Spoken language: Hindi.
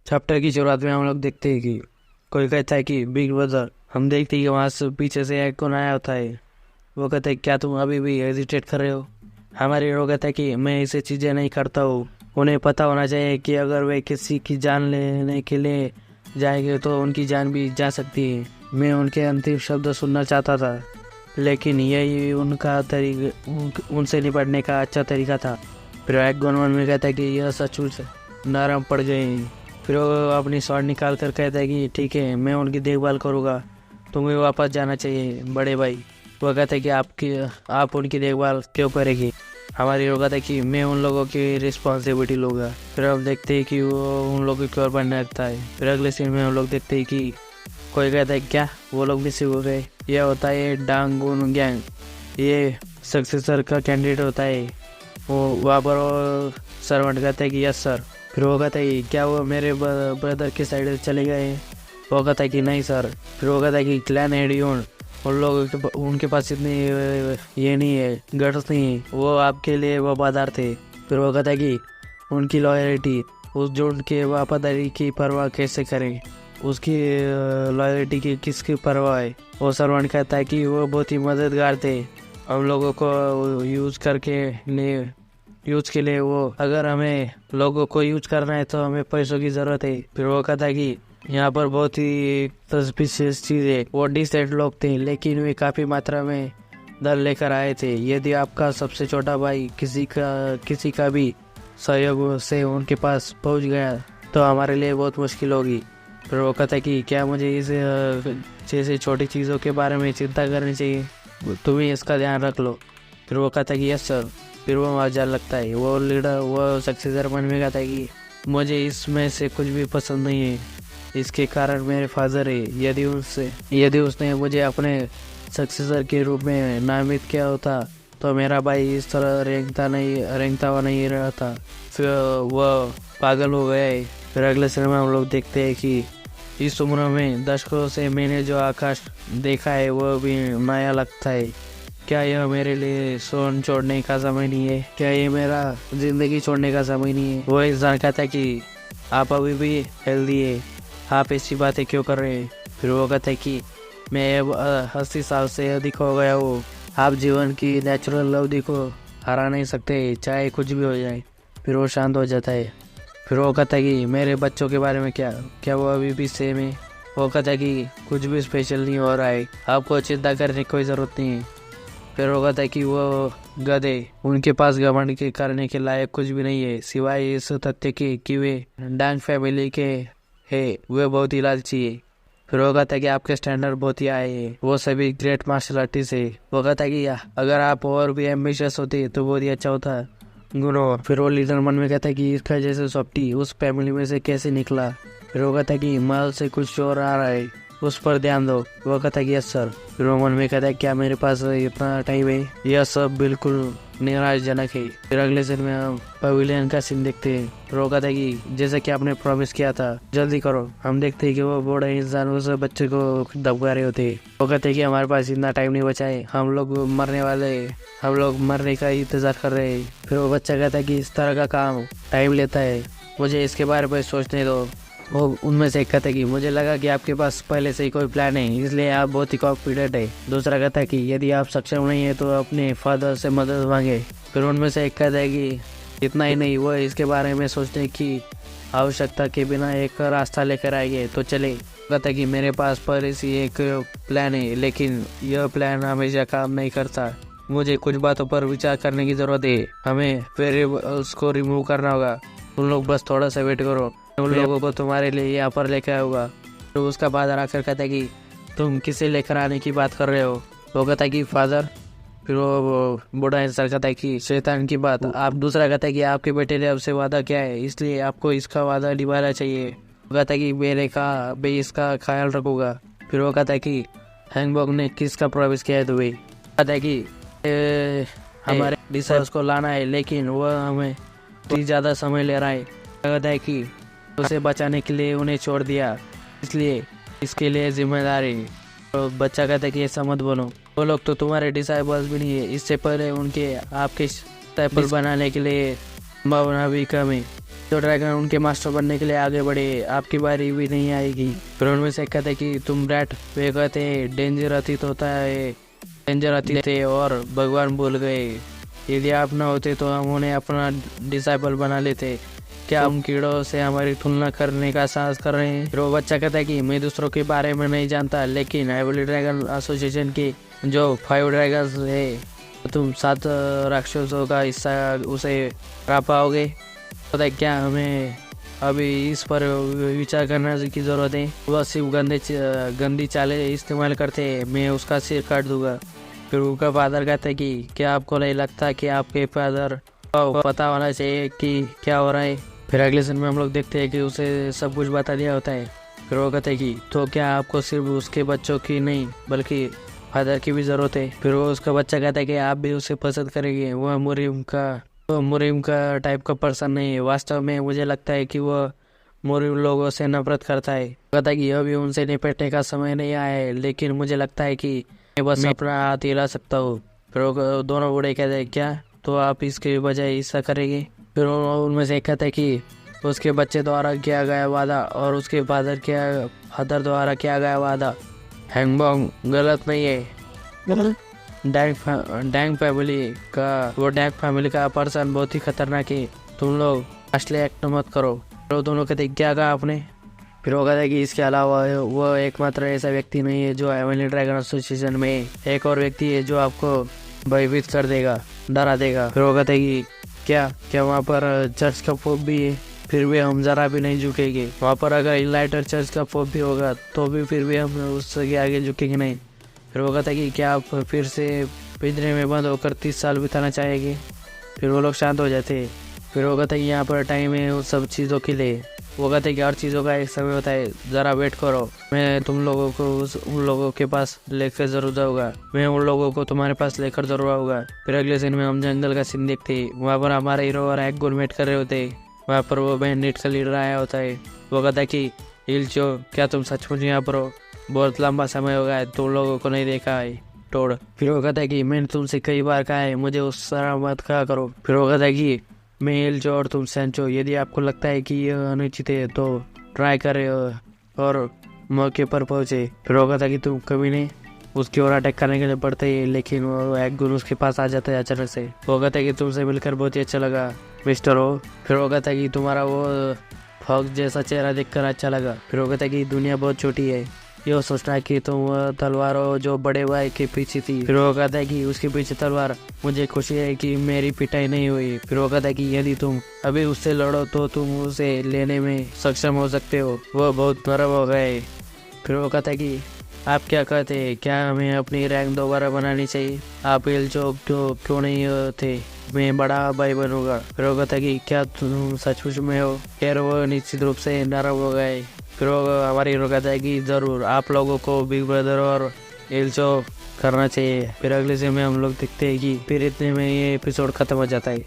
चैप्टर की शुरुआत में हम लोग देखते हैं कि कोई कहता है कि बिग ब्रदर। हम देखते हैं कि वहाँ से पीछे से एक कौन आया होता है। वो कहता है क्या तुम अभी भी हेजिटेट कर रहे हो। हमारे हीरो कहता है कि मैं ऐसी चीज़ें नहीं करता हूँ। उन्हें पता होना चाहिए कि अगर वे किसी की जान लेने के लिए जाएंगे तो उनकी जान भी जा सकती है। मैं उनके अंतिम शब्द सुनना चाहता था, लेकिन यही उनका उनसे निपटने का अच्छा तरीका था। फिर एक गनमैन में कहता है कि यह सचमुच नरम पड़ गई। फिर वो अपनी शॉट निकाल कर कहता है कि ठीक है, मैं उनकी देखभाल करूँगा, तुम्हें वापस जाना चाहिए बड़े भाई। वो कहता है कि आप उनकी देखभाल क्यों करेगी। हमारी हीरो कहता है कि मैं उन लोगों की रिस्पॉन्सिबिलिटी लूँगा। फिर हम देखते हैं कि वो उन लोगों की ओर बढ़ने लगता है। फिर अगले सीन में हम लोग देखते हैं कि कोई कहता है क्या वो लोग मिसिंग हो गए। यह होता है डांगून गैंग, ये सक्सेसर का कैंडिडेट होता है। वो वहाँ पर सर्वेंट कहता है कि यस सर। फिर वो कहता है कि क्या वो मेरे ब्रदर के साइड से चले गए हैं। वो कहता है कि नहीं सर। फिर वो कहता है कि क्लैन एडियोन उन लोगों के उनके पास इतनी ये नहीं है, गट्स नहीं है, वो आपके लिए वफादार थे। फिर वो कहता है कि उनकी लॉयल्टी, उस झुंड के वफादारी की परवाह कैसे करें, उसकी लॉयल्टी की किसकी परवाह है। वो सर्वेंट कहता है कि वो बहुत ही मददगार थे हम लोगों को यूज के लिए वो, अगर हमें लोगों को यूज करना है तो हमें पैसों की जरूरत है। फिर वो कहता है कि यहाँ पर बहुत ही सस्पिशियस चीज़ है। वो डिसेंट लोग थे, लेकिन वे काफ़ी मात्रा में दल लेकर आए थे। यदि आपका सबसे छोटा भाई किसी का भी सहयोग से उनके पास पहुँच गया तो हमारे लिए बहुत मुश्किल होगी। फिर वो कहता है कि क्या मुझे इस जैसे छोटी चीज़ों के बारे में चिंता करनी चाहिए, तुम्हें इसका ध्यान रख लो। फिर वो कहता है कि यस सर। फिर वो वहाँ जाने लगता है। वो सक्सेसर मन में कहता है कि मुझे इसमें से कुछ भी पसंद नहीं है, इसके कारण मेरे फादर है। यदि उसने मुझे अपने सक्सेसर के रूप में नामित किया होता तो मेरा भाई इस तरह रेंगता हुआ नहीं रहता। फिर वह पागल हो गए। फिर अगले समय में हम लोग देखते हैं कि इस उम्र में दशकों से मैंने जो आकाश देखा है वह भी नया लगता है। क्या यह मेरे लिए सोन छोड़ने का समय नहीं है? क्या ये मेरा जिंदगी छोड़ने का समय नहीं है? वो इंसान कहता है कि आप अभी भी हेल्दी है, आप ऐसी बातें क्यों कर रहे हैं? फिर वो कहता है कि मैं अब 80 साल से अधिक हो गया हूँ, आप जीवन की नेचुरल लवली को हरा नहीं सकते, चाहे कुछ भी हो जाए। फिर वो शांत हो जाता है। फिर वो कहता है कि मेरे बच्चों के बारे में क्या वो अभी भी सेम है? वो कहता है कि कुछ भी स्पेशल नहीं हो रहा है, आपको चिंता करने की कोई ज़रूरत नहीं है। फिर वो कहता है कि वो गधे, उनके पास घमंड के करने के लायक कुछ भी नहीं है, सिवाय इस तथ्य के कि वे डांग फैमिली के है, वे बहुत ही लालची है। फिर वो कहता है कि आपके स्टैंडर्ड बहुत ही आए हैं, वो सभी ग्रेट मार्शल आर्टिस्ट है। वो कहता है कि अगर आप और भी एम्बिशियस होते तो बहुत ही अच्छा होता गुनो। फिर वो लीडर मन में कहता है कि इसका जैसे सॉफ्टी उस फैमिली में से कैसे निकला। फिर वो कहता है कि माल से कुछ और आ रहा है, उस पर ध्यान दो। वो कहता है कि यस सर। फिर वो मन में कहता है क्या मेरे पास इतना टाइम है? यह सब बिल्कुल निराशजनक है। फिर अगले दिन में हम पवेलियन का सीन देखते हैं। फिर वो कहता है कि जैसा कि आपने प्रॉमिस किया था जल्दी करो। हम देखते हैं कि वो बूढ़ा इंसान उस बच्चे को दबका रहे होते हैं। वो कहते हैं कि हमारे पास इतना टाइम नहीं बचा है, हम लोग मरने वाले हैं, हम लोग मरने का इंतजार कर रहे हैं। फिर वो बच्चा कहता है कि इस तरह का काम टाइम लेता है, मुझे इसके बारे में सोचने दो। वो उनमें से एक कहता है कि मुझे लगा कि आपके पास पहले से ही कोई प्लान है, इसलिए आप बहुत ही कॉन्फिडेंट है। दूसरा कहता है कि यदि आप सक्षम नहीं है तो अपने फादर से मदद मांगे। फिर उनमें से एक कहता है कि इतना ही नहीं, वो इसके बारे में सोचने की आवश्यकता के बिना एक रास्ता लेकर आएंगे तो चले। कहता है कि मेरे पास पहले से एक प्लान है, लेकिन यह प्लान हमेशा काम नहीं करता, मुझे कुछ बातों पर विचार करने की जरूरत है, हमें वेरिएबल्स को रिमूव करना होगा। तुम लोग बस थोड़ा सा वेट करो, उन लोगों को तुम्हारे लिए यहाँ पर लेकर आऊँगा। तो उसका फादर आकर कहता है कि तुम किसे लेकर आने की बात कर रहे हो? वो कहता है कि फादर। फिर वो बूढ़ा इंसान कहता है कि शैतान की बात। आप दूसरा कहता है कि आपके बेटे ने आपसे वादा किया है, इसलिए आपको इसका वादा निभाना चाहिए। वो कहता है कि मैं इसका ख्याल रखूँगा। फिर वो कहता है कि हैंगबॉग ने किसका प्रॉमिस किया है तुम्हें? कहता है कि हमारे डिसाइड्स को लाना है, लेकिन वह हमें ज़्यादा समय ले रहा है। कहता है कि उसे बचाने के लिए उन्हें छोड़ दिया, इसलिए इसके लिए जिम्मेदारी। तो बच्चा कहता है कि ऐसा मत बोलो, वो लोग तो तुम्हारे डिसाइबल्स भी नहीं है, इससे पहले उनके आपके डिसाइबल बनाने के लिए संभावना भी कम है। जो ड्रैगन उनके मास्टर बनने के लिए आगे बढ़े, आपकी बारी भी नहीं आएगी। फिर उनमें से कहते कि तुम रैट, वे कहते डेंजर अतीत होता है, डेंजर अतीत थे और भगवान भूल गए। यदि आप ना होते तो हम उन्हें अपना डिसाइपल बना लेते। क्या हम कीड़ों से हमारी तुलना करने का साहस कर रहे हैं? फिर वो बच्चा कहता है कि मैं दूसरों के बारे में नहीं जानता, लेकिन एवली ड्रैगन एसोसिएशन की जो 5 ड्रैगन्स है, तुम 7 राक्षसों का हिस्सा उसे हरा पाओगे। पता है क्या हमें अभी इस पर विचार करने की जरूरत है। वह सिर्फ गंदी चालें इस्तेमाल करते हैं, मैं उसका सिर काट दूंगा। फिर उसका फादर कहता है कि क्या आपको नहीं लगता कि आपके फादर को पता होना चाहिए कि क्या हो रहा है? फिर अगले सीन में हम लोग देखते हैं कि उसे सब कुछ बता दिया होता है। फिर वो कहते हैं कि तो क्या आपको सिर्फ उसके बच्चों की नहीं बल्कि फादर की भी ज़रूरत है? फिर वो उसका बच्चा कहता है कि आप भी उसे पसंद करेंगे। वह मुरीम का टाइप का पर्सन नहीं है। वास्तव में मुझे लगता है कि वह मुरीम लोगों से नफरत करता है। कहता है कि अभी उनसे निपटने का समय नहीं आया है, लेकिन मुझे लगता है कि मैं बस अपना हाथ हिला सकता हूँ। फिर वो दोनों बूढ़े कहते हैं क्या तो आप इसके बजाय ऐसा करेंगे? फिर उनमें से एक कहता है कि उसके बच्चे द्वारा किया गया वादा और उसके फादर द्वारा किया गया वादा हैंगबॉन्ग गलत नहीं है। डैंग फैमिली का पर्सन बहुत ही खतरनाक है। तुम लोग असली एक्ट मत करो। तो दोनों कहते क्या कहा आपने? फिर वो कहता है कि इसके अलावा वो एकमात्र ऐसा व्यक्ति नहीं है जो एवली ड्रैगन एसोसिएशन में एक और व्यक्ति है जो आपको भयभीत कर देगा, डरा देगा। फिर वो कहता है कि क्या वहाँ पर चर्च का पोप भी है? फिर भी हम जरा भी नहीं झुकेंगे। वहाँ पर अगर इलाइटर चर्च का पोप भी होगा तो भी फिर भी हम उसके आगे झुकेंगे नहीं। फिर वो कहता है कि क्या आप फिर से पिंजरे में बंद होकर 30 साल बिताना चाहेंगे? फिर वो लोग शांत हो जाते हैं। फिर वो कहता है कि यहाँ पर टाइम है उन सब चीज़ों के लिए। वो कहते हैं कि हर चीज़ों का एक समय होता है, ज़रा वेट करो, मैं तुम लोगों को उन लोगों के पास लेकर ज़रूर जाऊँगा। मैं उन लोगों को तुम्हारे पास लेकर ज़रूर आऊँगा। फिर अगले सीन में हम जंगल का सीन देखते हैं। वहाँ पर हमारे हीरो और एक गोलमेट कर रहे होते हैं। वहाँ पर वो बैंडिट का लीडर आया होता है। वो कहता है कि हिलचो, क्या तुम सचमुच यहाँ पर हो? बहुत लंबा समय हो गया है, तुम लोगों को नहीं देखा है तोड़। फिर वो कहता है कि मैंने तुमसे कई बार कहा है मुझे उस तरह मत कहा करो। फिर वो कहता है कि मैं हिलचो और तुम सैंचो, यदि आपको लगता है कि यह अनुचित है तो ट्राई करे और मौके पर पहुंचे। फिर वो कहता है कि तुम कभी नहीं उसकी ओर अटैक करने के लिए पड़ते ही, लेकिन वो एक गुण उसके पास आ जाता है अचानक से। वो कहता है कि तुमसे मिलकर बहुत ही अच्छा लगा मिस्टर हो। फिर वो कहता है कि तुम्हारा वो फॉक्स जैसा चेहरा देखकर अच्छा लगा। फिर वो कहता है कि दुनिया बहुत छोटी है, यह सोचना कि तुम तलवार हो जो बड़े भाई के पीछे थी। फिर वो कहता है कि उसके पीछे तलवार, मुझे खुशी है कि मेरी पिटाई नहीं हुई। फिर वो कहता है कि यदि तुम अभी उससे लड़ो तो तुम उसे लेने में सक्षम हो सकते हो, वो बहुत नरम हो गए। फिर वो कहता है कि आप क्या कहते हैं, क्या हमें अपनी रैंक दोबारा बनानी चाहिए? आप हिलचो क्यों नहीं थे? मैं बड़ा भाई बनूंगा। फिर वो कहता है कि क्या तुम सचमुच में हो? खैर वो निश्चित रूप से नरम हो गए। फिर वो हमारी हीरो कहता है कि जरूर आप लोगों को बिग ब्रदर और हिलचो करना चाहिए। फिर अगले सीन में हम लोग देखते हैं कि फिर इतने में ये एपिसोड खत्म हो जाता है।